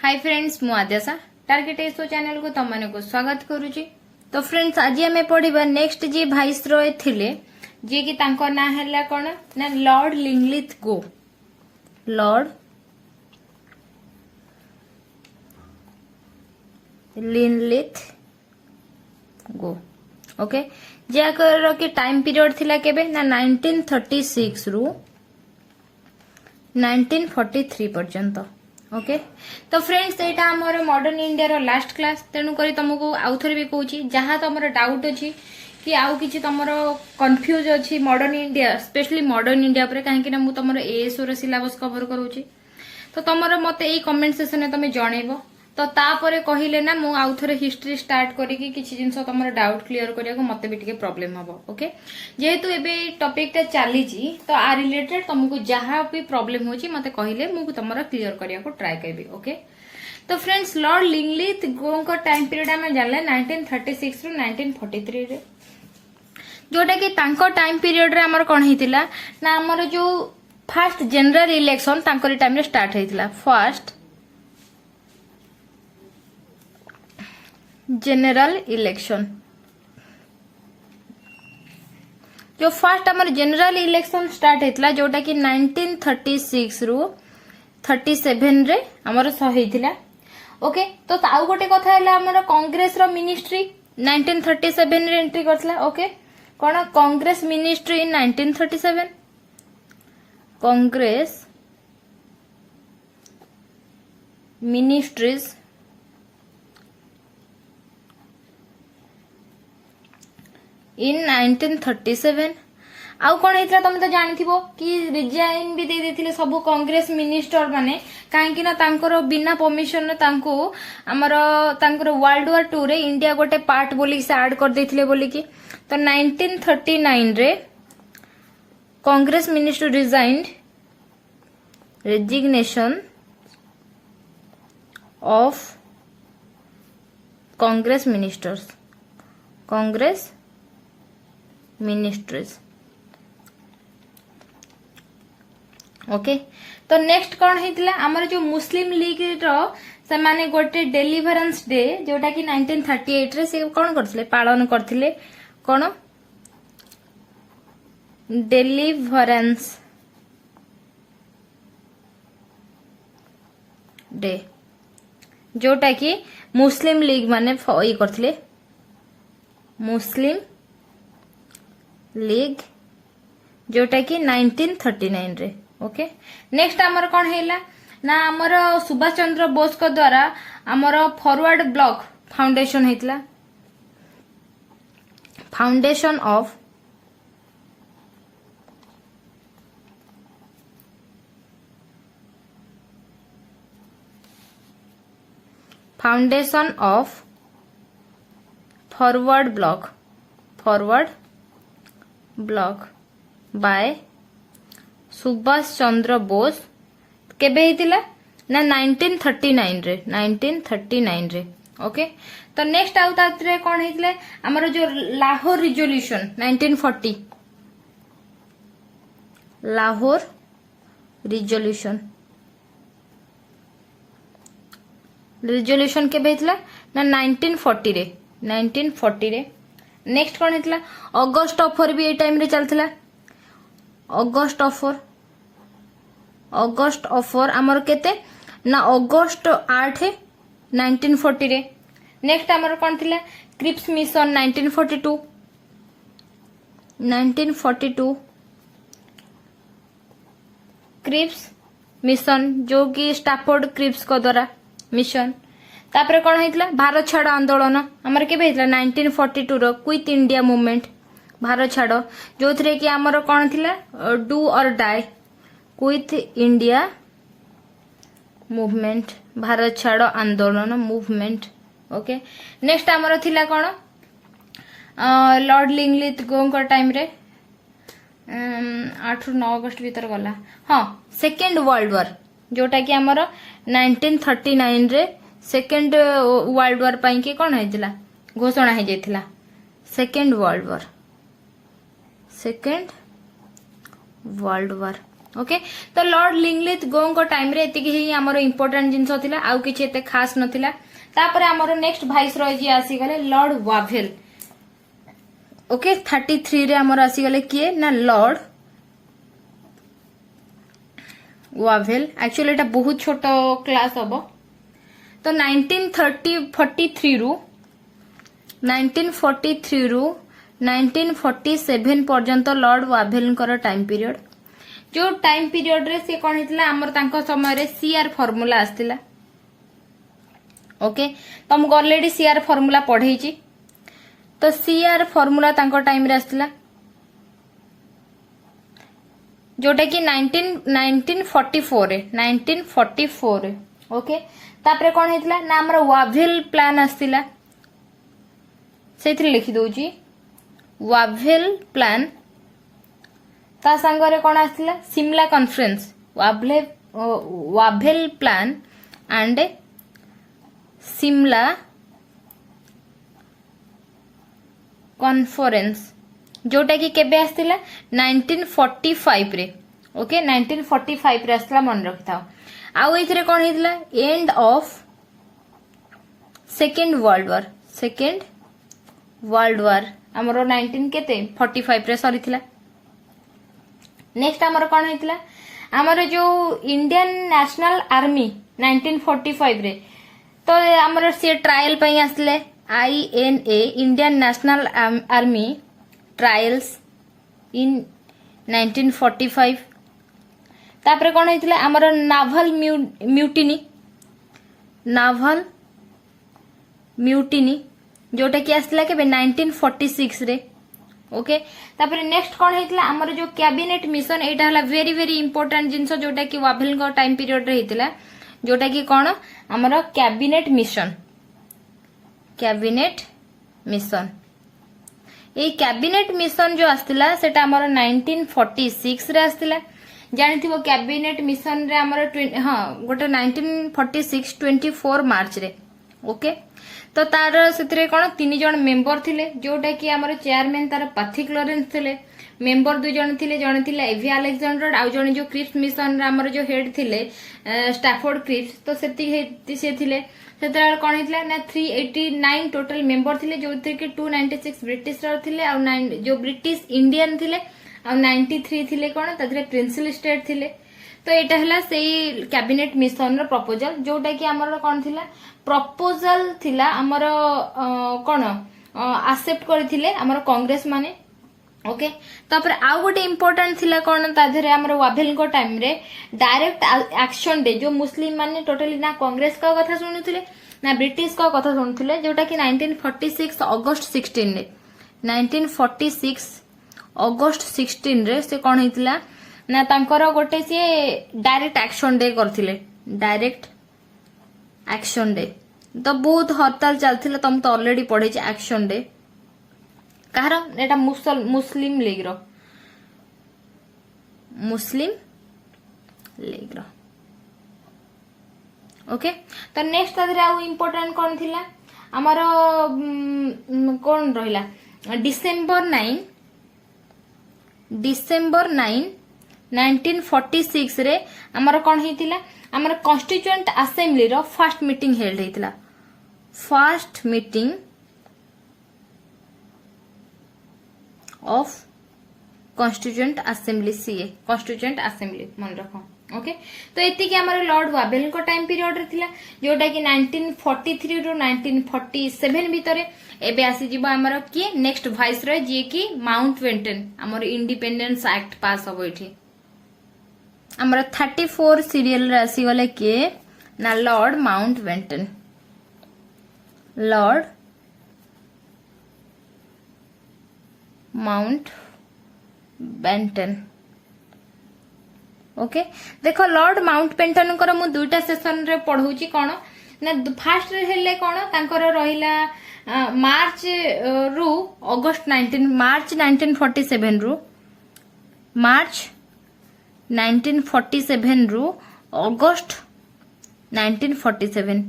Hi friends मु आद्यासा target SO channel को तुम माने को स्वागत करूची। तो फ्रेंड्स आज हमें पढ़िबा नेक्स्ट जी वाइसरॉय थिले जे कि तांको ना हैला कोन ना लॉर्ड लिंगलिथ गो। लॉर्ड लिंगलिथ गो ओके जाकर के टाइम पीरियड थिला केबे ना 1936 रु 1943 पर्यंत। ओके तो फ्रेंड्स एटा हमर मॉडर्न इंडिया रो लास्ट क्लास तेनु करी तुमको आउ थरे भी कहूची जहां तमरो डाउट अछि कि आउ किछि तमरो कंफ्यूज अछि modern India specially modern India पर काहे कि ना मु तमरो एएसओ रो सिलेबस कवर करूची तो तमरो मते एई कमेंट सेक्शन में तमे जणेबो तो तापरे कहिले ना मु आउ थरे हिस्ट्री स्टार्ट करी कि किछि जिंस तमरो डाउट क्लियर करिया को मते भी टिके प्रॉब्लम हबो। ओके जेहेतु एबे टॉपिक ता चाली जी तो आ रिलेटेड तुमको जहां भी प्रॉब्लम होची मते कहिले मु तमरो क्लियर करिया को ट्राई करबी। ओके तो फ्रेंड्स लॉर्ड लिंगलिथ गो को टाइम पीरियड हम जानले 1936 रु 1943 रे जोटा कि तांको टाइम पीरियड रे हमर कोन हितिला ना हमर जो फर्स्ट जनरल इलेक्शन तांको टाइम रे स्टार्ट हेतिला। फर्स्ट जनरल इलेक्शन जो फर्स्ट हमर जनरल इलेक्शन स्टार्ट हेतिला जोटा कि 1936 रु 37 रे हमर सहेतिला। ओके तो आउ गोटे कथा हैला हमर कांग्रेस रो मिनिस्ट्री 1937 रे एंट्री करथला। ओके कोन Congress ministry in 1937 Congress ministries in 1937 आउ कोन हेतला तुम तो जानिथिबो कि रिजाइन भी दे देथिले सब कांग्रेस मिनिस्टर माने काहे कि ना तांकर बिना परमिशन ने तांको हमर तांकर वर्ल्ड वॉर 2 रे इंडिया गोटे पार्ट बोली से ऐड कर देथिले बोली कि तो 1939 रे Congress minister resigned resignation of Congress ministers Congress ministries. Okay तो नेक्स्ट कौन हेतिला हमर जो मुस्लिम लीग रो से माने गोटे डेलिवरेंस डे जोटा कि 1938 रे से कौन करथिले पालन करथिले कोन डेलिवरेंस डे जोटा कि मुस्लिम लीग माने ई करथिले मुस्लिम लीग जोटा कि 1939 रे। ओके नेक्स्ट हमर कोन हेला ना हमर सुभाष चंद्र बोस को द्वारा हमर फॉरवर्ड ब्लॉक फाउंडेशन हेतला foundation of forward block by Subhash Chandra Bose केबे हितिला ना 1939 रे। ओके तो नेक्स्ट आउ तात्रे कोन हितले हमर जो लाहौर रिजोल्यूशन 1940 लाहौर रिजोल्यूशन केबे हितला ना 1940 रे। नेक्स्ट कौन हेतला अगस्त ऑफर भी ए टाइम रे चलथिला अगस्त ऑफर हमर केते ना अगस्त 8 1940 रे। नेक्स्ट हमर कोन थिला क्रिप्स मिशन 1942 क्रिप्स मिशन जो कि स्टैफोर्ड क्रिप्स को द्वारा मिशन तापरे कौन हेतला भारत छाड़ आंदोलन हमर केबे हेतला 1942 रो क्विट इंडिया मूवमेंट भारत छाड़ जो थरे कि हमर कौन थिला डू और die quit India movement Bharat छाड़ आंदोलन मूवमेंट। ओके नेक्स्ट हमर थिला कौन लॉर्ड लिंगलिथ गो टाइम रे 8 ରୁ 9 अगस्त भीतर गला हां सेकंड वर्ल्ड वॉर जोटा कि हमर 1939 रे सेकेंड वर्ल्ड वॉर पाई के कौन हेतिला घोषणा हे जेथिला सेकेंड वर्ल्ड वॉर ओके तो लॉर्ड लिंगलिथ गो टाइम रे एतिकी ही हमर इंपोर्टेंट जिंस थिला आउ किछि एते खास नथिला तापर हमर नेक्स्ट वाइसरॉय जी आसी गले लॉर्ड वाभेल ओके 33 रे हमर आसी गले किए ना लॉर्ड वाभेल एक्चुअली एटा बहुत छोट क्लास हबो तो 1943 रु 1947 पर्यंत लॉर्ड वाभेल टाइम पीरियड जो टाइम पीरियड रे से कौन हितला हमर तांको समय रे सीआर फार्मूला आस्तिला ओके तुमको ऑलरेडी सीआर फार्मूला पढ़े तो सीआर फार्मूला तांको टाइम रे आस्तिला जोटा कि 1944 रे 1944 रे ओके तापरे कौन हितला ना हमर वाभेल प्लान आस्तिला सेथि लिखि दोजी वाभेल प्लान ता संगरे कौन आस्तिला Simla conference Wavell plan and Simla conference जोटा कि केबे आस्तिला 1945 रे ओके 1945 रे आस्तिला मन रखिथाओ आउ एथिरे कौन हितला end of second world war हमरो 19 केते 45 रे सरीथिला नेक्स्ट हमरो कौन हितला हमरो जो इंडियन नेशनल आर्मी 1945 रे तो हमरो से ट्रायल पई आसले INA Indian national army trials इन 1945 तापरे कौन हितला हमरो नाभल म्यूटिनी जोटा कि आसला के 1946 रे ओके तापरे नेक्स्ट कौन हितला हमरो जो कैबिनेट मिशन एटा हला वेरी वेरी इंपोर्टेंट जिंस जोटा कि वाभेल को टाइम पीरियड रे हितला जोटा कि कौन हमरो कैबिनेट मिशन ए कैबिनेट मिशन जो आस्तिला सेटा हमरो 1946 रे आस्तिला जानिथिबो कैबिनेट मिशन रे हमरो हां गोटे 1946 24 मार्च रे ओके तो तार सेतिरे कोन 3 जण मेंबर थिले जोटा कि हमरो चेयरमैन तार पाथिक लॉरेंस थिले मेंबर 2 जण थिले जण थिले एवी अलेक्जेंडर आउ जण जो क्रिप्स मिशन रे हमरो जो हेड थिले स्टैफोर्ड क्रिप्स तो सेति से थिले सेतरा कोन हितला ना 389 टोटल मेंबर थिले जोते कि 296 ब्रिटिश रो थिले आउ 9 जो ब्रिटिश इंडियन थिले आउ 93 थिले कोन तदरे प्रिंसिपल स्टेट थिले तो एटा हला सेही कैबिनेट मिशन रो प्रपोजल जोटा कि हमर कोन थिला प्रपोजल थिला हमर कोन एक्सेप्ट करथिले हमर कांग्रेस माने ओके तापर आउ गोटे इंपोर्टेंट थिला कोन ताधरे हमर वाभेल को टाइम रे डायरेक्ट एक्शन डे जो मुस्लिम माने टोटली ना कांग्रेस का कथा सुनुथिले ना ब्रिटिश का कथा सुनुथिले जोटा कि 1946 अगस्त 16 रे 1946 अगस्त 16 रे से कोन हितला ना तांकर गोटे से डायरेक्ट एक्शन डे करथिले डायरेक्ट एक्शन डे तो बहुत हड़ताल चलथिला तुम तो ऑलरेडी पढ़े छ एक्शन डे कहार एटा मुस्लिम लीग रो ओके तो नेक्स्ट तादरे आउ इंपोर्टेंट कोन थिला हमर कोन रहिला डिसेंबर 9 1946 रे हमर कोन हितिला हमर कॉन्स्टिट्यूएंट असेंबली रो फर्स्ट मीटिंग हेल्ड हितिला first meeting of constituent assembly CA constituent assembly मन रखो ओके तो एति कि हमर लॉर्ड वाभेल को टाइम पीरियड रे थिला जोटा कि 1943 रो 1947 भितरे एबे आसी जिबो हमर कि नेक्स्ट वाइसरॉय जे कि माउंटबेटन हमर इंडिपेंडेंस एक्ट पास होबो इठी हमर 34 सीरियल रे आसी गले के ना लॉर्ड माउंटबेटन ओके देखो लॉर्ड माउंटबेटन कर मु दुईटा सेशन रे पढौची कोन ना फास्ट रे हेले कोन तांकर रहिला मार्च रु अगस्त 19 मार्च 1947 रु मार्च 1947 रु अगस्त 1947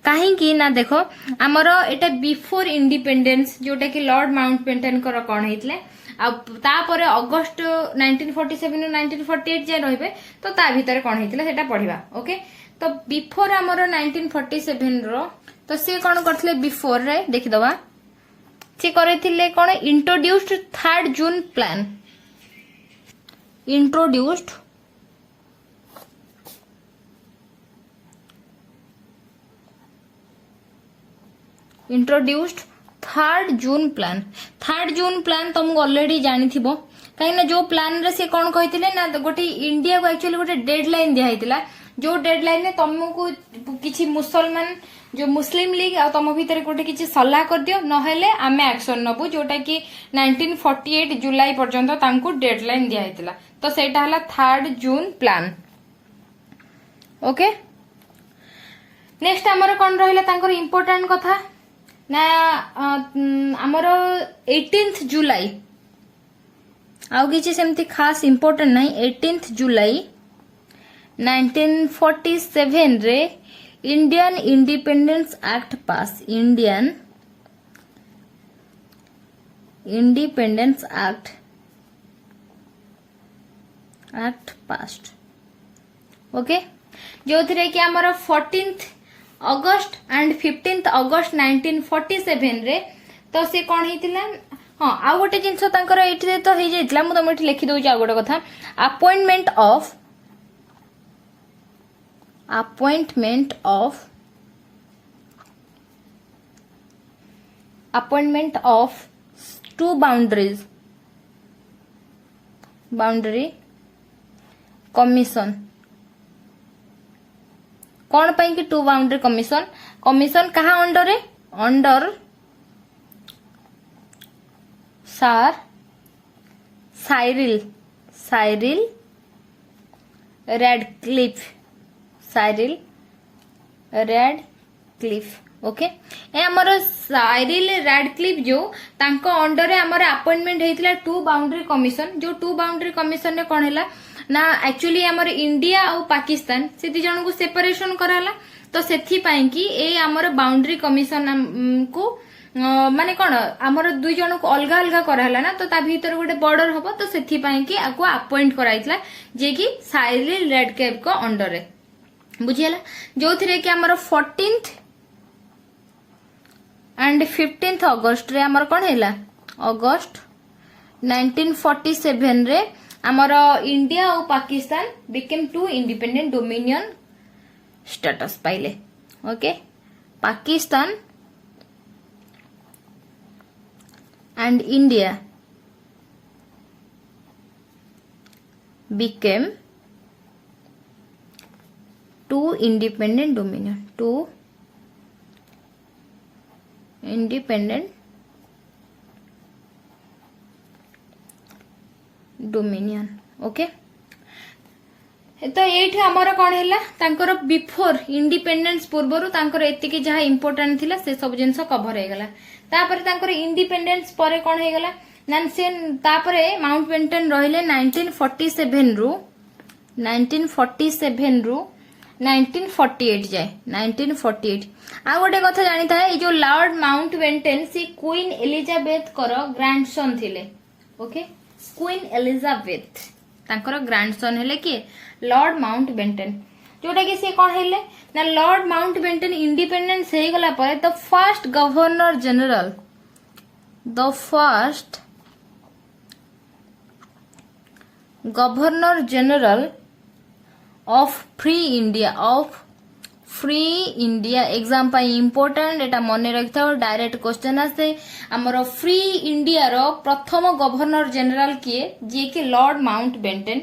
कहीं की ना देखो आमर एटा बिफोर इंडिपेंडेंस जोटा कि लॉर्ड माउंटबेटन कर कोन हेतले तापर अगस्ट 1947 ରୁ 1948 जाए रहिबे तो ता भीतर कोन हेतिला सेटा पढिबा ओके। तो बिफोर हमर 1947 रो तो से कोन करथले बिफोर रे देखि दबा से करथिले कोन इंट्रोड्यूस्ड 3rd जून प्लान इंट्रोड्यूस्ड इंट्रोड्यूस्ड 3rd जून प्लान 3rd जून प्लान तुमको ऑलरेडी जानी थिबो कहीं ना जो प्लान रे से कोन कहिथिले ना गोटे इंडिया को एक्चुअली गोटे डेडलाइन दिया हैतिला जो डेडलाइन ने तुमको किछि मुसलमान जो मुस्लिम लीग आ तुम भीतर गोटे किछि सलाह कर दियो नहेले आमे एक्शन नबु जोटा कि 1948 जुलाई पर्यंत तांको डेडलाइन दिया हैतिला तो सेटा हला 3rd जून प्लान ओके। नेक्स्ट हमर कोन रहिला तांकर इंपोर्टेंट कथा ना हमर 18th जुलाई आउ किछि सेमती खास इंपोर्टेंट नहीं 18th जुलाई 1947 रे इंडियन इंडिपेंडेंस एक्ट पास Indian independence act past okay जो थिरे कि हमर 14th अगस्त एंड 15th अगस्त 1947 रे तो से कोन हेतिला हां आ गोटे जिंस तांकर एठी तो हे जाइतला मु तुम एठी लिखि दउ जा गोटे कथा appointment of two boundary commission कौन पाई कि टू बाउंड्री कमीशन कहा अंडर रे under sir Cyril Radcliffe okay ए हमर साइरिल रेडक्लिफ जो तांको अंडर रे हमर अपॉइंटमेंट हेतिला टू बाउंड्री कमीशन जो टू बाउंड्री कमीशन ने कोन हैला ना एक्चुअली हमर इंडिया और पाकिस्तान से दी जन को सेपरेशन कराला तो सेथि पाई कि ए हमर बाउंड्री कमीशन को माने कोन हमर दुई जन को अलगा अलगा कराला ना तो ता भीतर गोटे बॉर्डर हबो तो सेथि पाई कि आको अपॉइंट कराइतला जे कि साइरिल रेडक्लिफ को अंडर रे बुझियला जो थिरे कि हमर 14th एंड 15th अगस्त रे हमर कोन हैला अगस्त 1947 रे हमर इंडिया और Pakistan became two independent dominion status पाइले okay Pakistan and India became two independent dominion okay. तो ये आमर कौन है तांकर बिफोर इंडिपेंडेंस पूर्वर तांकर एतिकी जहाँ इंपोर्टेंट थिला से सब जिनस कभर हो गला तापर तांकर इंडिपेंडेंस परे कौन हो गला ना से तापरे माउंटबेटन रहिले 1947 रू 1948 जाए 1948 आ गोटे कथा जानी था ये जो लॉर्ड माउंटबेटन सी क्वीन एलिजाबेथ कर ग्रैंडसन थिले ओके क्वीन एलिजाबेथ तांकर ग्रैंडसन हेले किए लॉर्ड माउंटबेटन जोटा कि से कौन हेले ना लॉर्ड माउंटबेटन इंडिपेंडेंस हे गला पर the first governor general of free India exam pi important एटा मन रखिथा डायरेक्ट क्वेश्चन आसे हमर फ्री इंडिया रो प्रथम गवर्नर जनरल किए जे कि लॉर्ड माउंटबेटन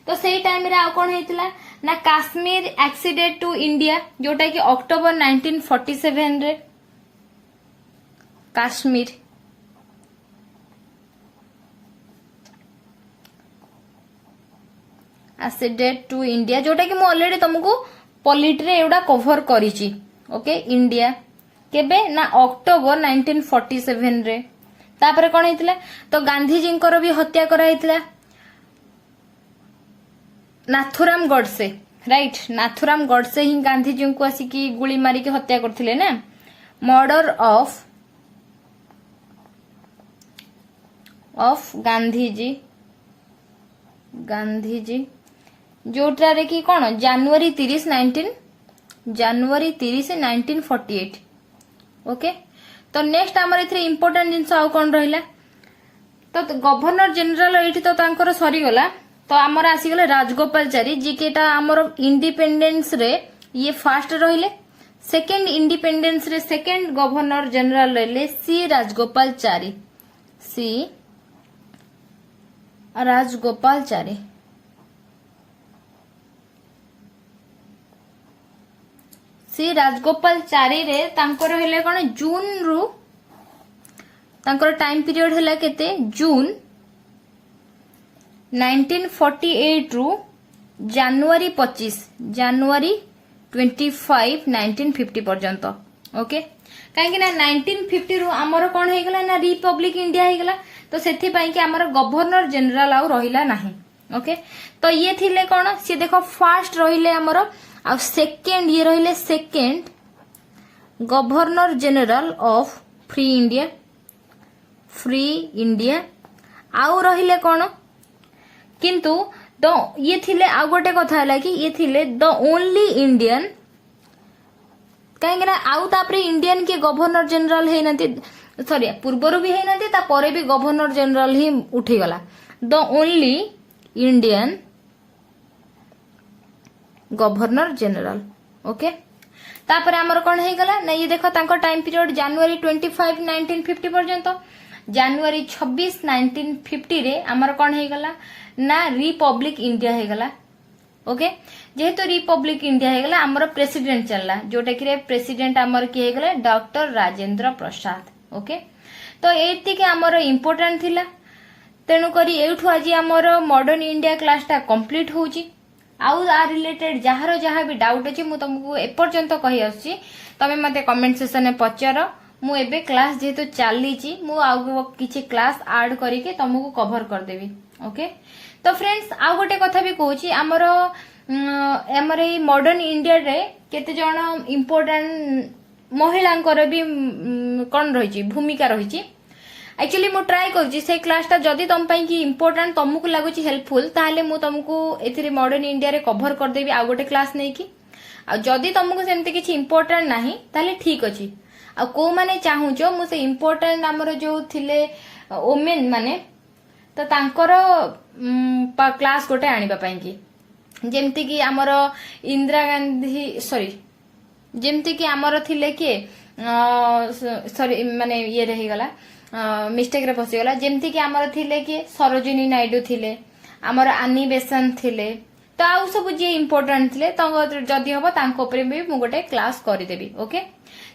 तो सेही टाइम रे आ कोन हेतिला ना काश्मीर एक्सीडेड टू इंडिया जोटा कि अक्टोबर 1947 रे काश्मीर एक्सीडेड टू इंडिया जोटा कि मु ऑलरेडी तुमको पॉलिट रे एउडा कवर करिची ओके इंडिया केबे ना अक्टोबर 1947 रे तापरे कोन हेतिला तो गांधी जी को भी हत्या करा हेतिला नाथुराम गडसे राइट नाथुराम गडसे ही गांधी जी को आसिकी गुली मारी के हत्या करथिले ना मर्डर ऑफ गांधीजी गांधीजी जोटारे कि कौन जनवरी 30 1948 ओके। तो नेक्स्ट आमर ए इम्पोर्टाट जिनस आउ कौन रहा तो गवर्नर जनरल ये तो तांकर सरीगला तो आमर आसीगले राजगोपालचारी जी के आमर इंडिपेंडेंस रे ये फास्ट रहिले सेकेंड इंडिपेंडेंस रे सेकेंड गवर्नर जनरल रहिले सी राजगोपालचारी सी राजगोपालचारी रे तांकर हेले कोन जून रु तांकर टाइम पीरियड हैला केते जून 1948 रु जनवरी 25 1950 पर्यंत ओके। कहीं ना 1950 रु आमर कौन हो गला ना रिपब्लिक इंडिया हो गला तो सेथि पई कि आमर गवर्नर जनरल आउ रहिला नाही ओके। तो ये थिले कौन सी देखो फास्ट रहिले आमर आ सेकेंड ये रहिले second governor general of free India आउ रहिले कौन किंतु द ये थिले आ गोटे कथा है कि ये थिले द ओनली इंडियन कहीं आउ तापरे इंडियन के गवर्नर जनरल है नथि सॉरी पूर्वर भी है नथि ता परे भी गवर्नर जनरल ही उठी गला the only Indian governor general okay. तापर आमर कौन है गला ना ये देखो तांको टाइम पीरियड जनवरी 25 1950 पर्यंत जनवरी 26 1950 रे आमर कौन है गला ना रिपब्लिक इंडिया है गला ओके। जेहेतु रिपब्लिक इंडिया है गला आमर प्रेसिडेंट चलला जोटा कि प्रेसिडेंट आमर किए है गला डॉक्टर राजेंद्र प्रसाद ओके। तो एति के आमर इम्पोर्टेंट थिला तेणु करी एठु आज आमर मॉडर्न इंडिया क्लास टा कंप्लीट होउची आउ आ रिलेटेड जहार जहाँ भी डाउट अच्छी मु तुमको एपर्यंत कही आसी तमे मते कमेंट सेक्शन में पचार मु एबे क्लास जेहेतु चली मु आउ किछि क्लास ऐड करके तुमको कवर कर देबी ओके। तो फ्रेंड्स आउ गोटे कथा भी कहूची आमर आमर ए मॉडर्न इंडिया रे केते जण इम्पोर्टेंट महिलांकर भी कौन रही भूमिका रही एक्चुअली मु ट्राई करूची से क्लासटा जदि तुम कि इम्पोर्टेंट तुमको लगुच हेल्पफुल ताहले मु तुमको एथिरे मॉडर्न इंडिया रे कवर कर देबी आ गोटे क्लास नै कि आ जदि तुमको सेमते किछि इम्पोर्टेंट नाही ताहले ठीक अछि आ को माने चाहूचो मु से इम्पोर्टेंट हमर जो थिले वुमेन माने तो तांकर क्लास गोटे आनिबा पई कि जेमति कि हमर इंदिरा गांधी सॉरी जेमति कि हमर थिले के सॉरी माने ये रही गला मिस्टेक रे फसीगला जेमती कि आमर थिले कि सरोजिनी नायडू थिले आमर आनी बेसन थिले तो आउ सब जे इम्पोर्टेंट थिले तो जदि हम तांको ऊपर भी मु गोटे क्लास कर देबी ओके।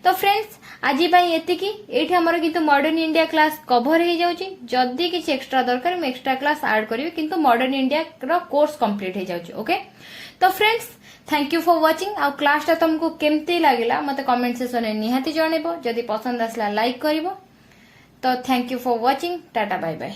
तो फ्रेंड्स आज एति कि एठी हमर किंतु मॉडर्न इंडिया क्लास कवर हो जाउची जदि किछ एक्स्ट्रा दरकार मैं एक्स्ट्रा क्लास ऐड करिवि किंतु मॉडर्न इंडिया रो कोर्स कंप्लीट हो जाउची ओके। तो friends thank you for watching आ क्लास ता तुमको केमती लागला मते कमेंट सेक्शन में निहाती जणेबो जदि पसंद आसला लाइक करिवो। तो thank you for watching tata bye bye.